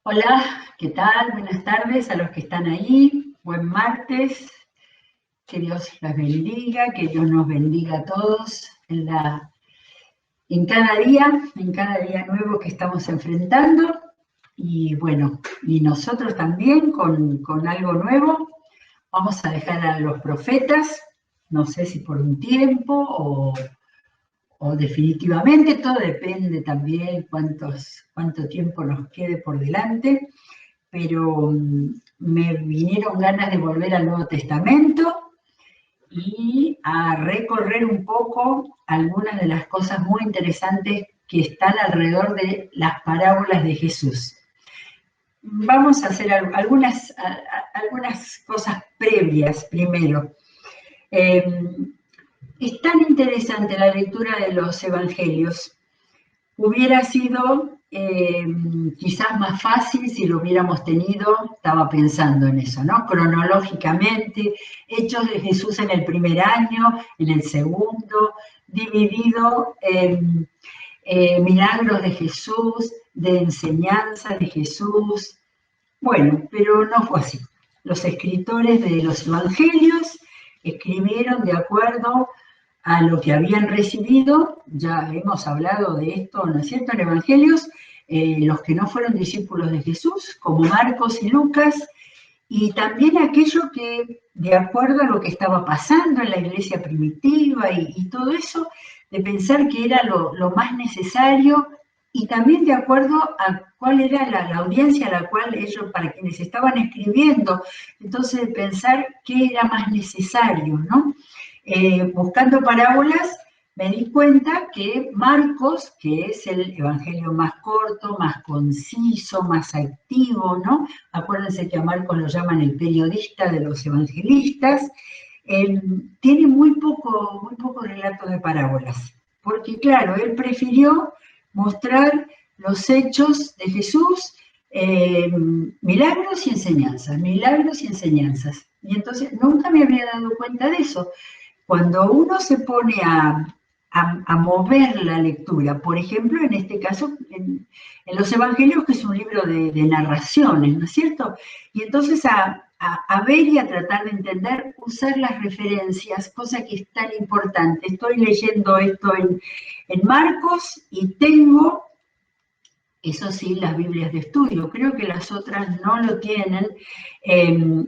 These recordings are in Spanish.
Hola, ¿qué tal? Buenas tardes a los que están ahí. Buen martes. Que Dios los bendiga, que Dios nos bendiga a todos en cada día nuevo que estamos enfrentando. Y bueno, y nosotros también con algo nuevo. Vamos a dejar a los profetas, no sé si por un tiempo o definitivamente, todo depende también cuánto tiempo nos quede por delante, pero me vinieron ganas de volver al Nuevo Testamento y a recorrer un poco algunas de las cosas muy interesantes que están alrededor de las parábolas de Jesús. Vamos a hacer algunas cosas previas primero. Es tan interesante la lectura de los evangelios. Hubiera sido quizás más fácil si lo hubiéramos tenido, estaba pensando en eso, ¿no? Cronológicamente, hechos de Jesús en el primer año, en el segundo, dividido en milagros de Jesús, de enseñanza de Jesús. Bueno, pero no fue así. Los escritores de los evangelios escribieron de acuerdo a lo que habían recibido. Ya hemos hablado de esto, ¿no es cierto?, en Evangelios, los que no fueron discípulos de Jesús, como Marcos y Lucas, y también aquello que, de acuerdo a lo que estaba pasando en la iglesia primitiva y todo eso, de pensar que era lo más necesario, y también de acuerdo a cuál era la audiencia a la cual ellos, para quienes estaban escribiendo, entonces de pensar qué era más necesario, ¿no? Buscando parábolas, me di cuenta que Marcos, que es el evangelio más corto, más conciso, más activo, ¿no? Acuérdense que a Marcos lo llaman el periodista de los evangelistas, tiene muy poco relato de parábolas, porque claro, él prefirió mostrar los hechos de Jesús, milagros y enseñanzas, milagros y enseñanzas. Y entonces nunca me había dado cuenta de eso. Cuando uno se pone a mover la lectura, por ejemplo, en este caso, en los Evangelios, que es un libro de narraciones, ¿no es cierto? Y entonces a ver y a tratar de entender, usar las referencias, cosa que es tan importante. Estoy leyendo esto en Marcos y tengo, eso sí, las Biblias de estudio. Creo que las otras no lo tienen.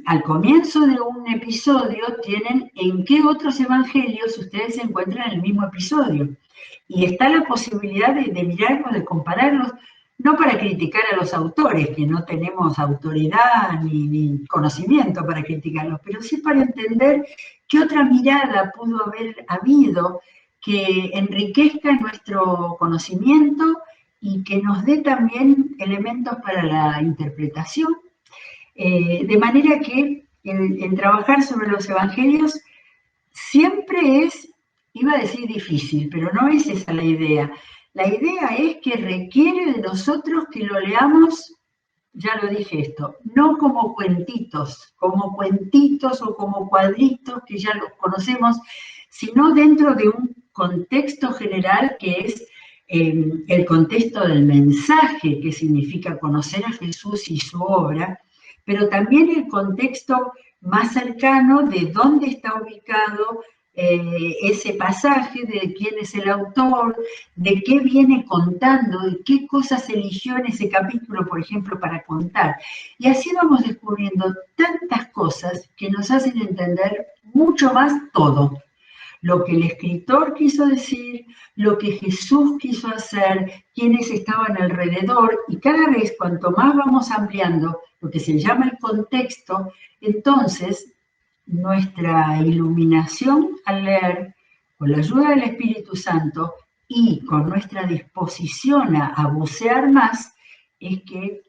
Al comienzo de un episodio tienen en qué otros evangelios ustedes se encuentran en el mismo episodio. Y está la posibilidad de mirarlos, de compararlos, no para criticar a los autores, que no tenemos autoridad ni conocimiento para criticarlos, pero sí para entender qué otra mirada pudo haber habido que enriquezca nuestro conocimiento y que nos dé también elementos para la interpretación. De manera que el trabajar sobre los evangelios siempre es, iba a decir difícil, pero no es esa la idea. La idea es que requiere de nosotros que lo leamos, ya lo dije esto, no como cuentitos o como cuadritos que ya los conocemos, sino dentro de un contexto general que es el contexto del mensaje, que significa conocer a Jesús y su obra, pero también el contexto más cercano de dónde está ubicado ese pasaje, de quién es el autor, de qué viene contando, de qué cosas eligió en ese capítulo, por ejemplo, para contar. Y así vamos descubriendo tantas cosas que nos hacen entender mucho más todo. Lo que el escritor quiso decir, lo que Jesús quiso hacer, quienes estaban alrededor, y cada vez cuanto más vamos ampliando lo que se llama el contexto, entonces nuestra iluminación al leer, con la ayuda del Espíritu Santo y con nuestra disposición a bucear más, es que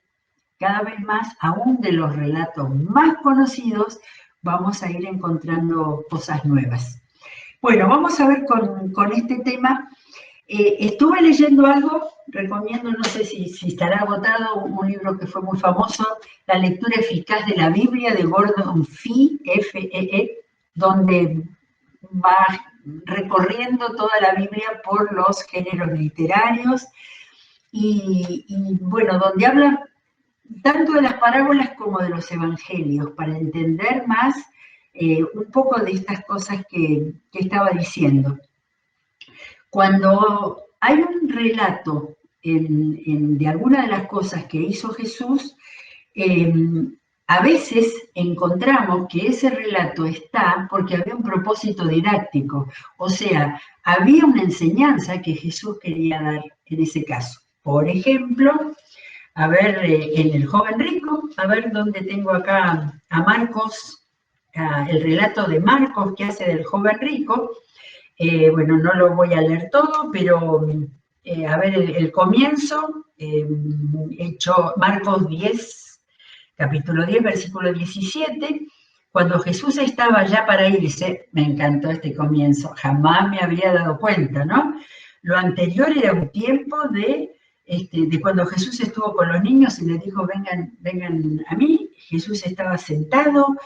cada vez más, aún de los relatos más conocidos, vamos a ir encontrando cosas nuevas. Bueno, vamos a ver con este tema. Estuve leyendo algo, recomiendo, no sé si estará agotado, un libro que fue muy famoso, La lectura eficaz de la Biblia, de Gordon Fee, F-E-E, donde va recorriendo toda la Biblia por los géneros literarios y bueno, donde habla tanto de las parábolas como de los evangelios, para entender más un poco de estas cosas que estaba diciendo. Cuando hay un relato de alguna de las cosas que hizo Jesús, a veces encontramos que ese relato está porque había un propósito didáctico, o sea, había una enseñanza que Jesús quería dar en ese caso. Por ejemplo, a ver, en el joven rico, a ver dónde tengo acá a Marcos, el relato de Marcos que hace del joven rico. Bueno, no lo voy a leer todo, pero a ver, el comienzo, hecho Marcos 10, capítulo 10, versículo 17, cuando Jesús estaba ya para irse, me encantó este comienzo, jamás me había dado cuenta, ¿no? Lo anterior era un tiempo de cuando Jesús estuvo con los niños y les dijo, vengan a mí. Jesús estaba sentado,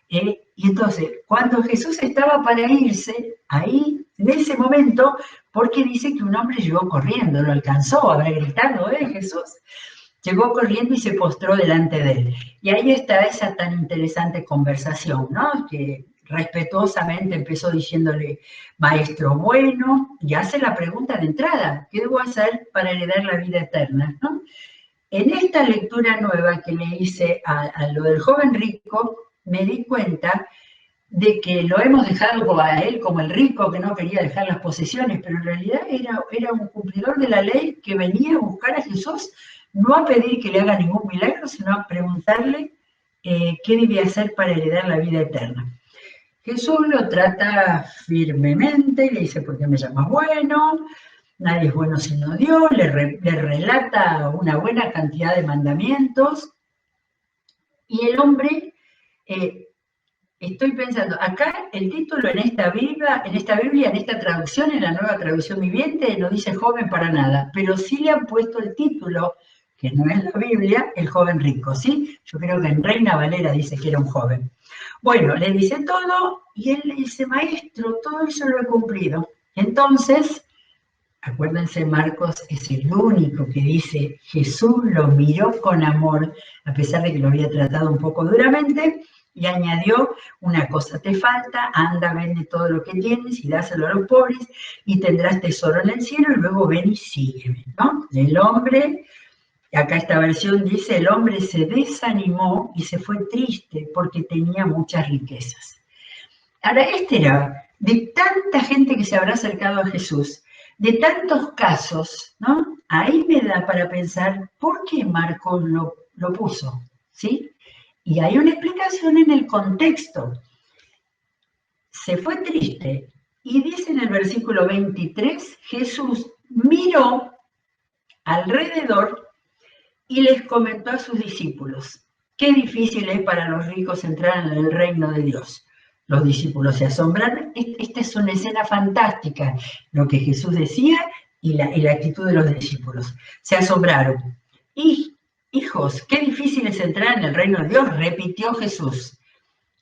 y entonces, cuando Jesús estaba para irse, ahí, en ese momento, porque dice que un hombre llegó corriendo, lo alcanzó, habrá gritado, Jesús. Llegó corriendo y se postró delante de él. Y ahí está esa tan interesante conversación, ¿no? Que respetuosamente empezó diciéndole, maestro bueno, y hace la pregunta de entrada, ¿qué debo hacer para heredar la vida eterna? ¿No? En esta lectura nueva que le hice a lo del joven rico, me di cuenta de que lo hemos dejado a él como el rico que no quería dejar las posesiones, pero en realidad era un cumplidor de la ley que venía a buscar a Jesús, no a pedir que le haga ningún milagro, sino a preguntarle qué debía hacer para heredar la vida eterna. Jesús lo trata firmemente, le dice, ¿por qué me llamas bueno? Nadie es bueno sino Dios, le relata una buena cantidad de mandamientos, y el hombre, estoy pensando, acá el título en esta Biblia, en esta traducción, en la Nueva Traducción Viviente, no dice joven para nada, pero sí le han puesto el título, que no es la Biblia, el joven rico, ¿sí? Yo creo que en Reina Valera dice que era un joven. Bueno, le dice todo, y él le dice, maestro, todo eso lo he cumplido. Entonces, acuérdense, Marcos es el único que dice, Jesús lo miró con amor, a pesar de que lo había tratado un poco duramente, y añadió, una cosa te falta, anda, vende todo lo que tienes y dáselo a los pobres, y tendrás tesoro en el cielo, y luego ven y sígueme, ¿no? El hombre, acá esta versión dice, el hombre se desanimó y se fue triste porque tenía muchas riquezas. Ahora, este era, de tanta gente que se habrá acercado a Jesús, de tantos casos, ¿no? Ahí me da para pensar por qué Marcos lo puso, ¿sí? Y hay una explicación en el contexto. Se fue triste, y dice en el versículo 23, Jesús miró alrededor y les comentó a sus discípulos, qué difícil es para los ricos entrar en el reino de Dios. Los discípulos se asombran. Esta es una escena fantástica, lo que Jesús decía y la actitud de los discípulos. Se asombraron. Hijos, qué difícil es entrar en el reino de Dios, repitió Jesús.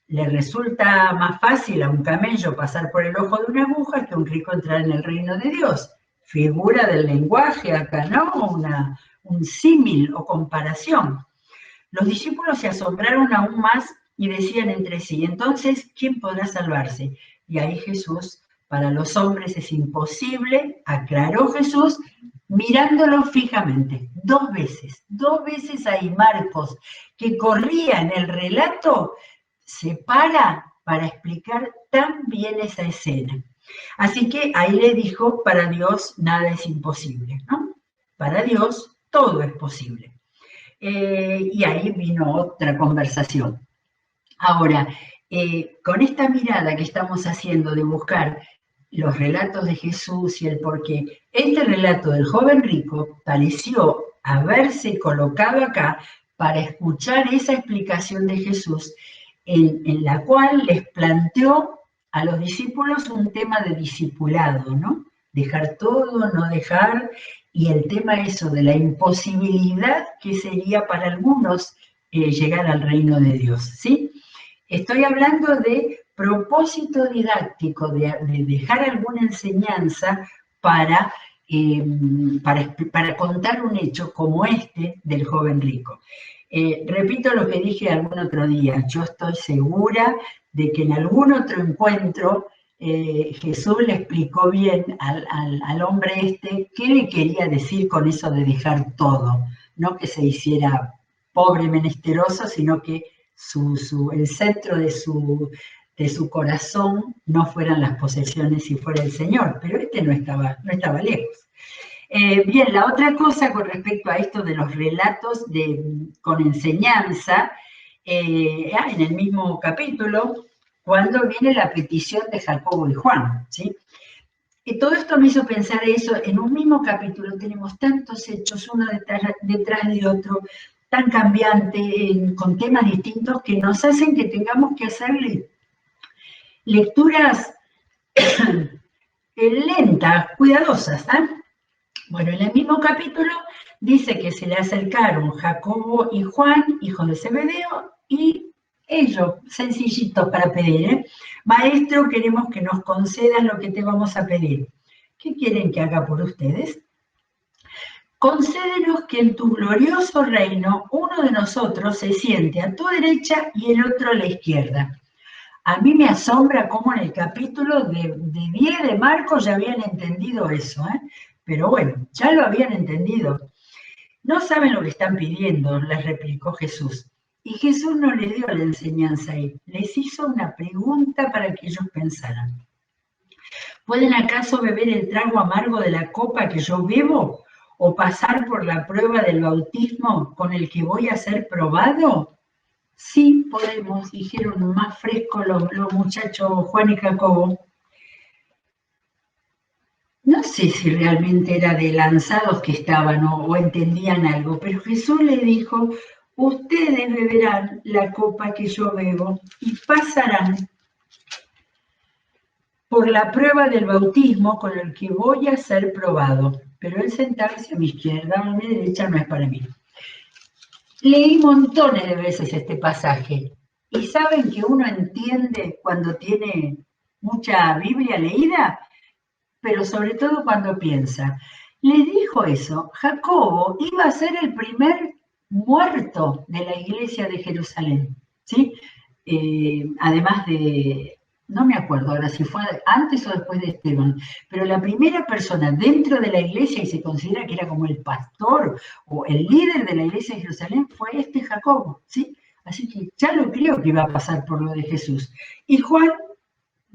Le resulta más fácil a un camello pasar por el ojo de una aguja que a un rico entrar en el reino de Dios. Figura del lenguaje acá, ¿no? Un símil o comparación. Los discípulos se asombraron aún más y decían entre sí, entonces, ¿quién podrá salvarse? Y ahí Jesús, para los hombres es imposible, aclaró Jesús, mirándolo fijamente, dos veces ahí Marcos, que corría en el relato, se para explicar tan bien esa escena. Así que ahí le dijo, para Dios nada es imposible, ¿no? Para Dios todo es posible. Y ahí vino otra conversación. Ahora, con esta mirada que estamos haciendo de buscar los relatos de Jesús y el porqué, este relato del joven rico pareció haberse colocado acá para escuchar esa explicación de Jesús en la cual les planteó a los discípulos un tema de discipulado, ¿no? Dejar todo, no dejar, y el tema eso de la imposibilidad que sería para algunos llegar al reino de Dios, ¿sí? Estoy hablando de propósito didáctico, de dejar alguna enseñanza para contar un hecho como este del joven rico. Repito lo que dije algún otro día, yo estoy segura de que en algún otro encuentro Jesús le explicó bien al hombre este qué le quería decir con eso de dejar todo, no que se hiciera pobre, menesteroso, sino que el centro de su corazón no fueran las posesiones y fuera el Señor, pero este no estaba lejos. Bien, la otra cosa con respecto a esto de los relatos con enseñanza, en el mismo capítulo, cuando viene la petición de Jacobo y Juan, ¿sí? Y todo esto me hizo pensar eso, en un mismo capítulo tenemos tantos hechos, uno detrás de otro, tan cambiante, con temas distintos, que nos hacen que tengamos que hacerle lecturas lentas, cuidadosas, ¿eh? Bueno, en el mismo capítulo dice que se le acercaron Jacobo y Juan, hijos de Zebedeo, y ellos, sencillitos para pedir, ¿eh? Maestro, queremos que nos concedas lo que te vamos a pedir. ¿Qué quieren que haga por ustedes? Concédenos que en tu glorioso reino uno de nosotros se siente a tu derecha y el otro a la izquierda. A mí me asombra cómo en el capítulo de 10 de Marcos ya habían entendido eso, ¿eh? Pero bueno, ya lo habían entendido. No saben lo que están pidiendo, les replicó Jesús. Y Jesús no les dio la enseñanza ahí, les hizo una pregunta para que ellos pensaran. ¿Pueden acaso beber el trago amargo de la copa que yo bebo? ¿O pasar por la prueba del bautismo con el que voy a ser probado? Sí, podemos, dijeron más frescos los muchachos Juan y Jacobo. No sé si realmente era de lanzados que estaban o entendían algo, pero Jesús le dijo, ustedes beberán la copa que yo bebo y pasarán por la prueba del bautismo con el que voy a ser probado, pero el sentarse a mi izquierda o a mi derecha no es para mí. Leí montones de veces este pasaje y saben que uno entiende cuando tiene mucha Biblia leída, pero sobre todo cuando piensa. Le dijo eso, Jacobo iba a ser el primer muerto de la iglesia de Jerusalén, ¿sí? Además de, no me acuerdo ahora si fue antes o después de Esteban, pero la primera persona dentro de la iglesia, y se considera que era como el pastor o el líder de la iglesia de Jerusalén, fue este Jacobo, ¿sí? Así que ya lo creo que iba a pasar por lo de Jesús. Y Juan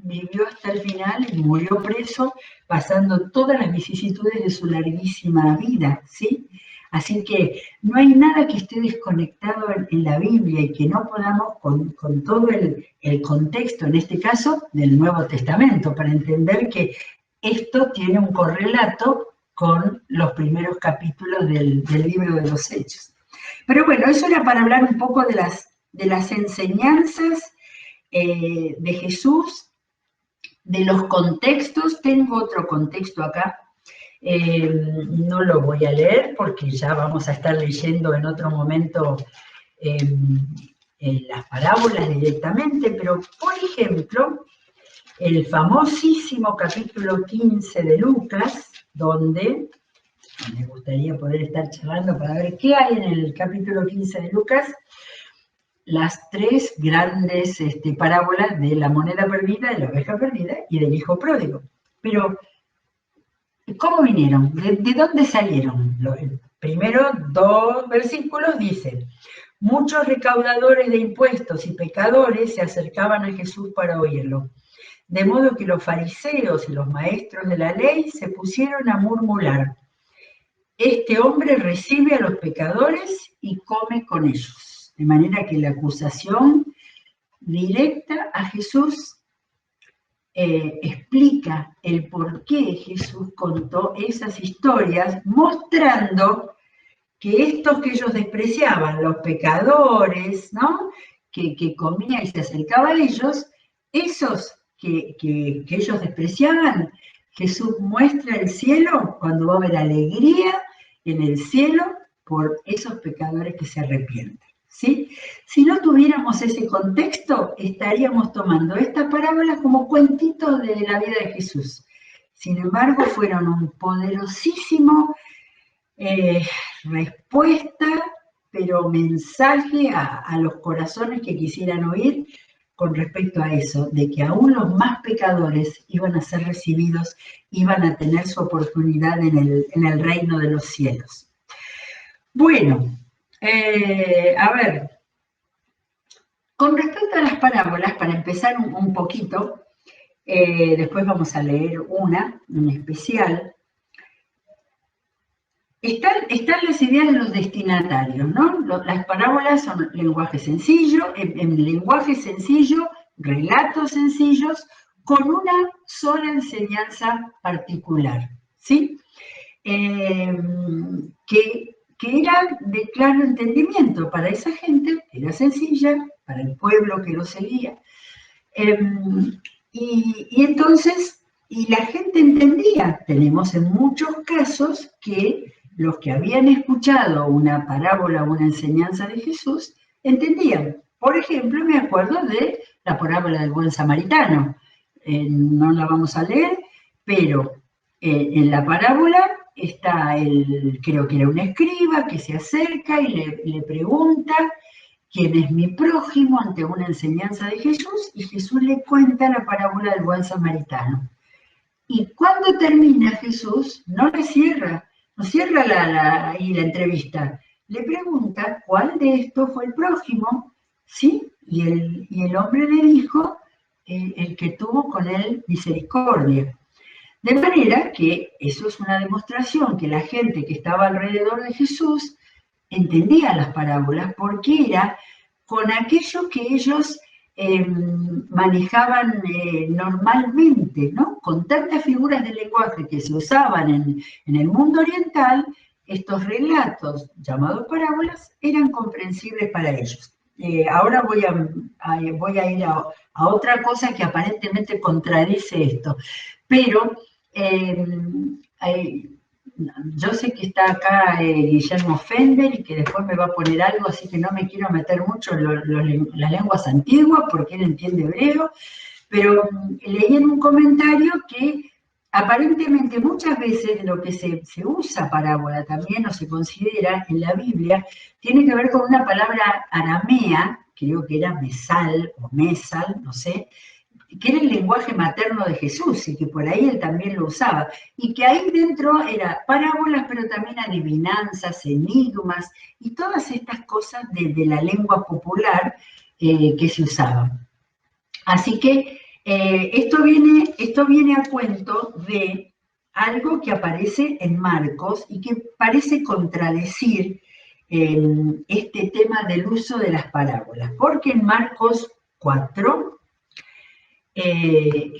vivió hasta el final y murió preso, pasando todas las vicisitudes de su larguísima vida, ¿sí? Así que no hay nada que esté desconectado en la Biblia y que no podamos, con todo el contexto, en este caso, del Nuevo Testamento, para entender que esto tiene un correlato con los primeros capítulos del libro de los Hechos. Pero bueno, eso era para hablar un poco de las enseñanzas de Jesús, de los contextos. Tengo otro contexto acá, no lo voy a leer porque ya vamos a estar leyendo en otro momento las parábolas directamente, pero por ejemplo, el famosísimo capítulo 15 de Lucas, donde me gustaría poder estar charlando para ver qué hay en el capítulo 15 de Lucas, las tres grandes parábolas de la moneda perdida, de la oveja perdida y del hijo pródigo. Pero, ¿cómo vinieron? ¿De dónde salieron? Primero, 2 versículos dicen, muchos recaudadores de impuestos y pecadores se acercaban a Jesús para oírlo. De modo que los fariseos y los maestros de la ley se pusieron a murmurar, este hombre recibe a los pecadores y come con ellos. De manera que la acusación directa a Jesús explica el por qué Jesús contó esas historias, mostrando que estos que ellos despreciaban, los pecadores, ¿no? que comían y se acercaba a ellos, esos que ellos despreciaban, Jesús muestra el cielo cuando va a haber alegría en el cielo por esos pecadores que se arrepienten. ¿Sí? Si no tuviéramos ese contexto, estaríamos tomando estas parábolas como cuentitos de la vida de Jesús. Sin embargo, fueron un poderosísimo respuesta, pero pero mensaje a los corazones que quisieran oír con respecto a eso, de que aún los más pecadores iban a ser recibidos, iban a tener su oportunidad en el reino de los cielos. Bueno, a ver, con respecto a las parábolas, para empezar un poquito, después vamos a leer una en especial. Están las ideas de los destinatarios, ¿no? Las parábolas son lenguaje sencillo, en lenguaje sencillo, relatos sencillos, con una sola enseñanza particular, ¿sí? Que era de claro entendimiento para esa gente, era sencilla, para el pueblo que lo seguía. Y entonces, y la gente entendía, tenemos en muchos casos que los que habían escuchado una parábola o una enseñanza de Jesús, entendían. Por ejemplo, me acuerdo de la parábola del buen samaritano. No la vamos a leer, pero en la parábola está creo que era un escriba que se acerca y le pregunta quién es mi prójimo ante una enseñanza de Jesús, y Jesús le cuenta la parábola del buen samaritano. Y cuando termina Jesús, no cierra la entrevista, le pregunta cuál de estos fue el prójimo, ¿sí? Y el hombre le dijo, el que tuvo con él misericordia. De manera que eso es una demostración que la gente que estaba alrededor de Jesús entendía las parábolas porque era con aquello que ellos manejaban normalmente, ¿no? Con tantas figuras de lenguaje que se usaban en el mundo oriental, estos relatos llamados parábolas eran comprensibles para ellos. Ahora voy a ir a otra cosa que aparentemente contradice esto, pero yo sé que está acá Guillermo Fender y que después me va a poner algo, así que no me quiero meter mucho en las lenguas antiguas porque él entiende hebreo, pero leí en un comentario que aparentemente muchas veces lo que se usa parábola también o se considera en la Biblia tiene que ver con una palabra aramea, creo que era mesal o mesal, no sé, que era el lenguaje materno de Jesús y que por ahí él también lo usaba, y que ahí dentro era parábolas, pero también adivinanzas, enigmas y todas estas cosas de la lengua popular que se usaban. Así que esto viene a cuento de algo que aparece en Marcos y que parece contradecir este tema del uso de las parábolas, porque en Marcos 4,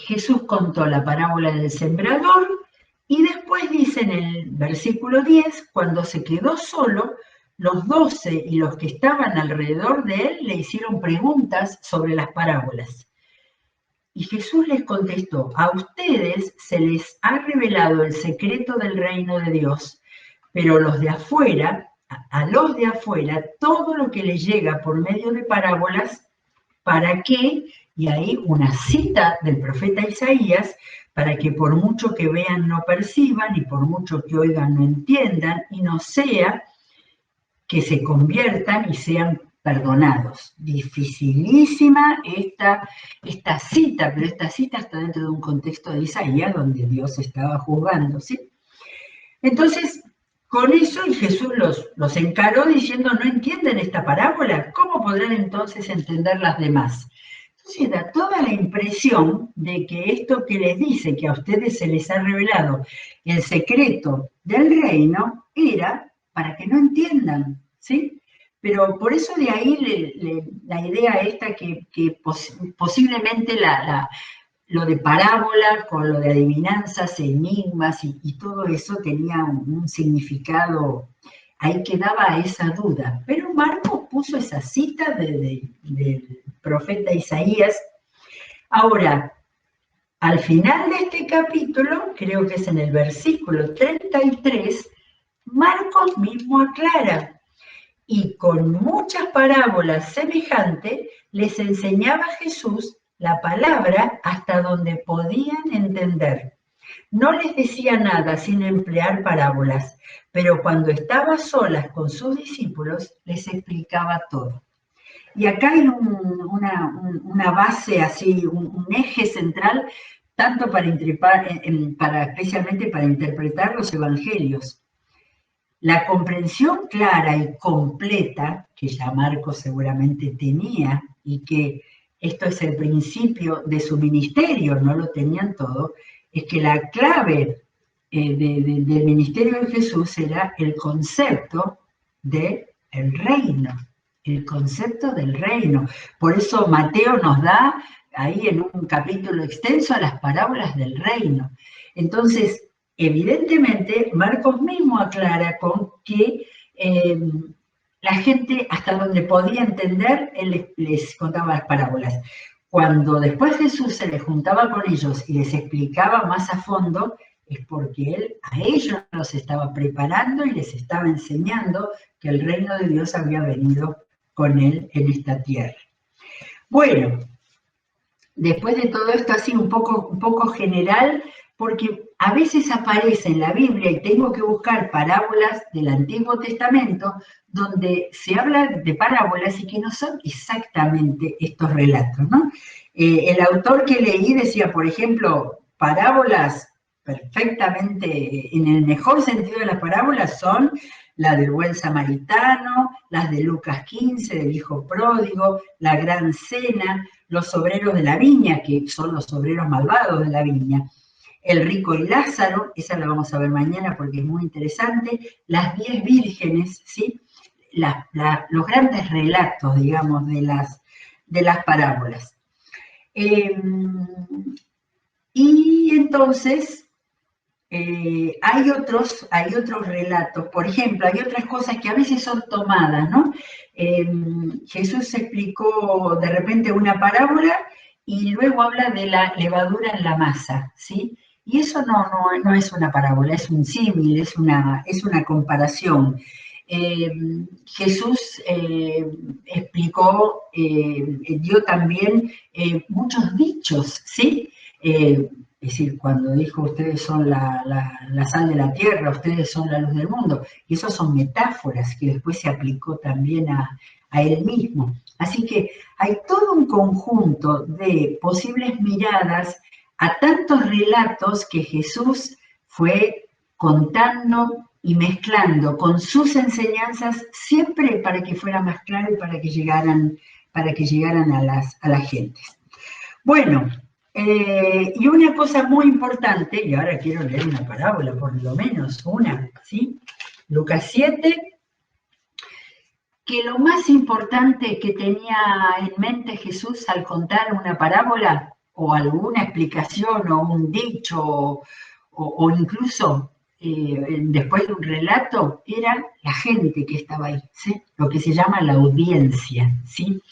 Jesús contó la parábola del sembrador y después dice en el versículo 10, cuando se quedó solo, los 12 y los que estaban alrededor de él le hicieron preguntas sobre las parábolas. Y Jesús les contestó, a ustedes se les ha revelado el secreto del reino de Dios, pero a los de afuera, todo lo que les llega por medio de parábolas, ¿para qué? Y ahí una cita del profeta Isaías, para que por mucho que vean no perciban, y por mucho que oigan no entiendan, y no sea que se conviertan y sean perdonados. Dificilísima esta cita, pero esta cita está dentro de un contexto de Isaías donde Dios estaba juzgando, ¿sí? Entonces, con eso y Jesús los encaró diciendo, ¿no entienden esta parábola? ¿Cómo podrán entonces entender las demás? Entonces da toda la impresión de que esto que les dice, que a ustedes se les ha revelado el secreto del reino, era para que no entiendan, ¿sí? Pero por eso de ahí la idea esta que posiblemente lo de parábola con lo de adivinanzas, enigmas y todo eso tenía un significado, ahí quedaba esa duda. Pero Marcos puso esa cita del profeta Isaías. Ahora, al final de este capítulo, creo que es en el versículo 33, Marcos mismo aclara, y con muchas parábolas semejantes les enseñaba Jesús la palabra hasta donde podían entender. No les decía nada sin emplear parábolas, pero cuando estaba a solas con sus discípulos, les explicaba todo. Y acá hay una base así, un eje central, tanto especialmente para interpretar los evangelios. La comprensión clara y completa, que ya Marcos seguramente tenía, y que esto es el principio de su ministerio, no lo tenían todo, es que la clave del ministerio de Jesús era el concepto del reino, el concepto del reino. Por eso Mateo nos da ahí en un capítulo extenso las parábolas del reino. Entonces, evidentemente, Marcos mismo aclara con que la gente, hasta donde podía entender, él les contaba las parábolas. Cuando después Jesús se les juntaba con ellos y les explicaba más a fondo, es porque él a ellos los estaba preparando y les estaba enseñando que el reino de Dios había venido con él en esta tierra. Bueno, después de todo esto así un poco general, porque a veces aparece en la Biblia, y tengo que buscar parábolas del Antiguo Testamento, donde se habla de parábolas y que no son exactamente estos relatos, ¿no? El autor que leí decía, por ejemplo, parábolas perfectamente, en el mejor sentido de las parábolas, son la del buen samaritano, las de Lucas 15, del hijo pródigo, la gran cena, los obreros de la viña, que son los obreros malvados de la viña, el rico y Lázaro, esa la vamos a ver mañana porque es muy interesante, las 10 vírgenes, ¿sí? Los grandes relatos, digamos, de las parábolas. Y entonces hay otros relatos, por ejemplo, hay otras cosas que a veces son tomadas, ¿no? Jesús explicó de repente una parábola y luego habla de la levadura en la masa, ¿sí? Y eso no es una parábola, es un símil, es una comparación. Jesús explicó, dio también muchos dichos, ¿sí? Es decir, cuando dijo ustedes son la sal de la tierra, ustedes son la luz del mundo, y eso son metáforas que después se aplicó también a él mismo. Así que hay todo un conjunto de posibles miradas a tantos relatos que Jesús fue contando y mezclando con sus enseñanzas, siempre para que fuera más claro y para que llegaran a las gentes. Bueno, y una cosa muy importante, y ahora quiero leer una parábola, por lo menos una, ¿sí? Lucas 7, que lo más importante que tenía en mente Jesús al contar una parábola, o alguna explicación, o un dicho, o incluso después de un relato, era la gente que estaba ahí, ¿sí? Lo que se llama la audiencia, ¿sí?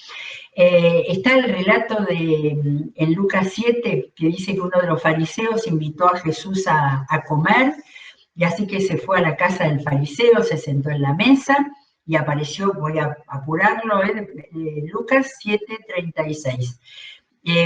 Está el relato en Lucas 7 que dice que uno de los fariseos invitó a Jesús a comer, y así que se fue a la casa del fariseo, se sentó en la mesa y apareció, voy a apurarlo, Lucas 7:36.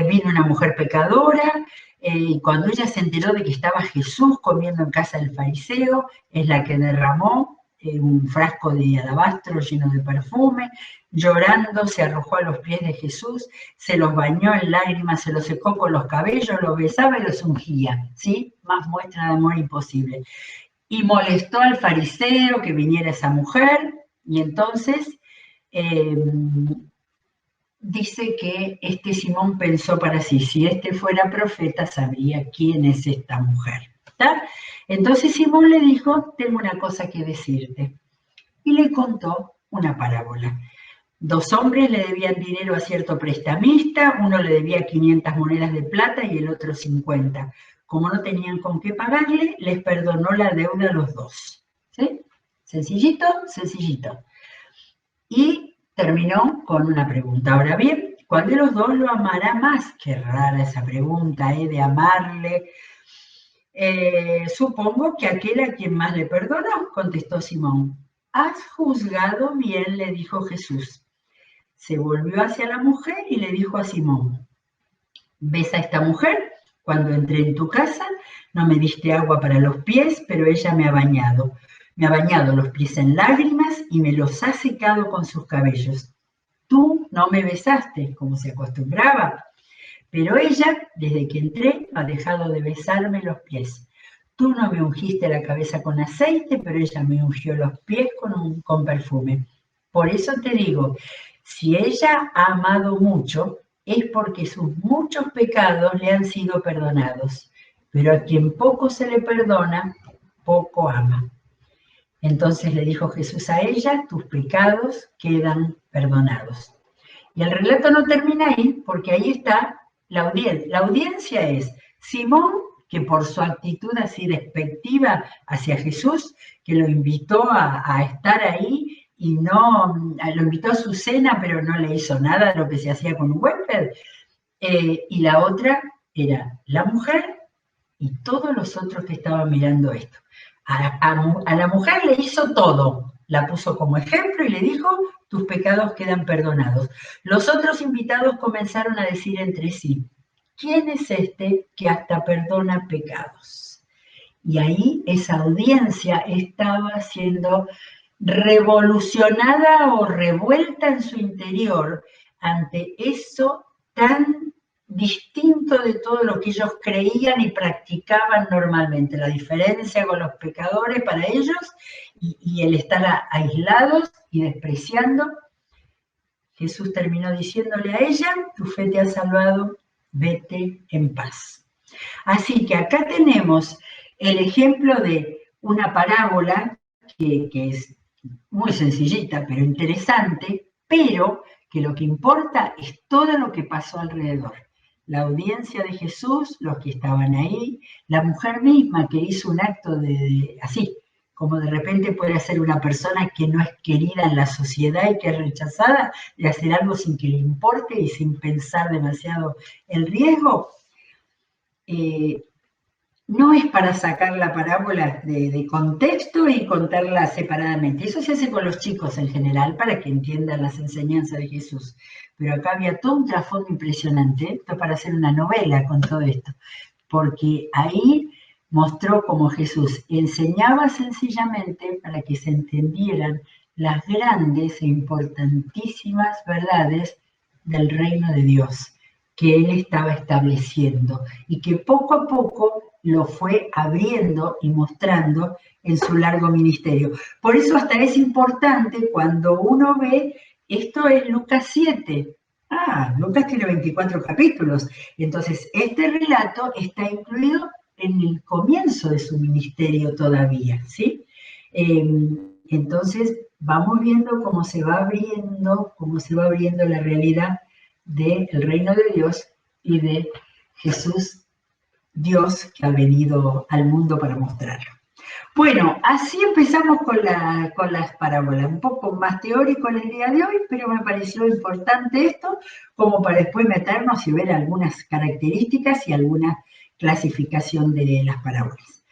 Vino una mujer pecadora, y cuando ella se enteró de que estaba Jesús comiendo en casa del fariseo, es la que derramó un frasco de alabastro lleno de perfume, llorando se arrojó a los pies de Jesús, se los bañó en lágrimas, se los secó con los cabellos, los besaba y los ungía, ¿sí? Más muestra de amor imposible. Y molestó al fariseo que viniera esa mujer, y entonces dice que Simón pensó para sí, si fuera profeta, sabría quién es esta mujer. ¿Está? Entonces Simón le dijo, tengo una cosa que decirte. Y le contó una parábola. 2 hombres le debían dinero a cierto prestamista, uno le debía 500 monedas de plata y el otro 50. Como no tenían con qué pagarle, les perdonó la deuda a los 2. ¿Sí? Sencillito, sencillito. Y terminó con una pregunta. Ahora bien, ¿cuál de los 2 lo amará más? Qué rara esa pregunta, de amarle. Supongo que aquel a quien más le perdonó, contestó Simón. Has juzgado bien, le dijo Jesús. Se volvió hacia la mujer y le dijo a Simón, ¿ves a esta mujer? Cuando entré en tu casa, No me diste agua para los pies, pero ella me ha bañado. Me ha bañado los pies en lágrimas y me los ha secado con sus cabellos. Tú no me besaste, como se acostumbraba, pero ella, desde que entré, no ha dejado de besarme los pies. Tú no me ungiste la cabeza con aceite, pero ella me ungió los pies con perfume. Por eso te digo, si ella ha amado mucho, es porque sus muchos pecados le han sido perdonados. Pero a quien poco se le perdona, poco ama. Entonces le dijo Jesús a ella, tus pecados quedan perdonados. Y el relato no termina ahí, porque ahí está la audiencia. La audiencia es Simón, que por su actitud así despectiva hacia Jesús, que lo invitó a estar ahí y no, lo invitó a su cena, pero no le hizo nada de lo que se hacía con un huésped. Y la otra era la mujer y todos los otros que estaban mirando esto. A la mujer le hizo todo, la puso como ejemplo y le dijo, tus pecados quedan perdonados. Los otros invitados comenzaron a decir entre sí, ¿quién es este que hasta perdona pecados? Y ahí esa audiencia estaba siendo revolucionada o revuelta en su interior ante eso tan distinto de todo lo que ellos creían y practicaban normalmente. La diferencia con los pecadores para ellos y el estar aislados y despreciando. Jesús terminó diciéndole a ella, tu fe te ha salvado, vete en paz. Así que acá tenemos el ejemplo de una parábola que es muy sencillita, pero interesante, pero que lo que importa es todo lo que pasó alrededor. La audiencia de Jesús, los que estaban ahí, la mujer misma que hizo un acto así, como de repente puede hacer una persona que no es querida en la sociedad y que es rechazada, de hacer algo sin que le importe y sin pensar demasiado el riesgo. No es para sacar la parábola de contexto y contarla separadamente. Eso se hace con los chicos en general para que entiendan las enseñanzas de Jesús. Pero acá había todo un trasfondo impresionante, esto para hacer una novela con todo esto, porque ahí mostró cómo Jesús enseñaba sencillamente para que se entendieran las grandes e importantísimas verdades del reino de Dios que él estaba estableciendo y que poco a poco lo fue abriendo y mostrando en su largo ministerio. Por eso hasta es importante cuando uno ve, esto es Lucas 7. Lucas tiene 24 capítulos. Entonces, este relato está incluido en el comienzo de su ministerio todavía, ¿sí? Entonces, vamos viendo cómo se va abriendo la realidad del reino de Dios y de Jesús, Dios que ha venido al mundo para mostrarlo. Bueno, así empezamos con las parábolas, un poco más teórico en el día de hoy, pero me pareció importante esto como para después meternos y ver algunas características y alguna clasificación de las parábolas.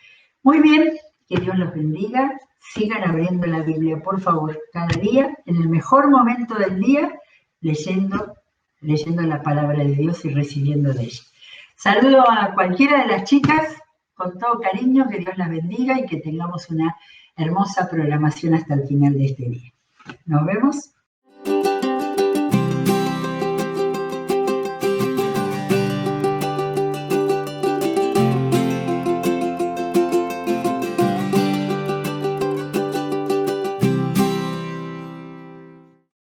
Muy bien, que Dios los bendiga, sigan abriendo la Biblia, por favor, cada día, en el mejor momento del día, leyendo la palabra de Dios y recibiendo de ella. Saludo a cualquiera de las chicas, con todo cariño, que Dios las bendiga y que tengamos una hermosa programación hasta el final de este día. Nos vemos.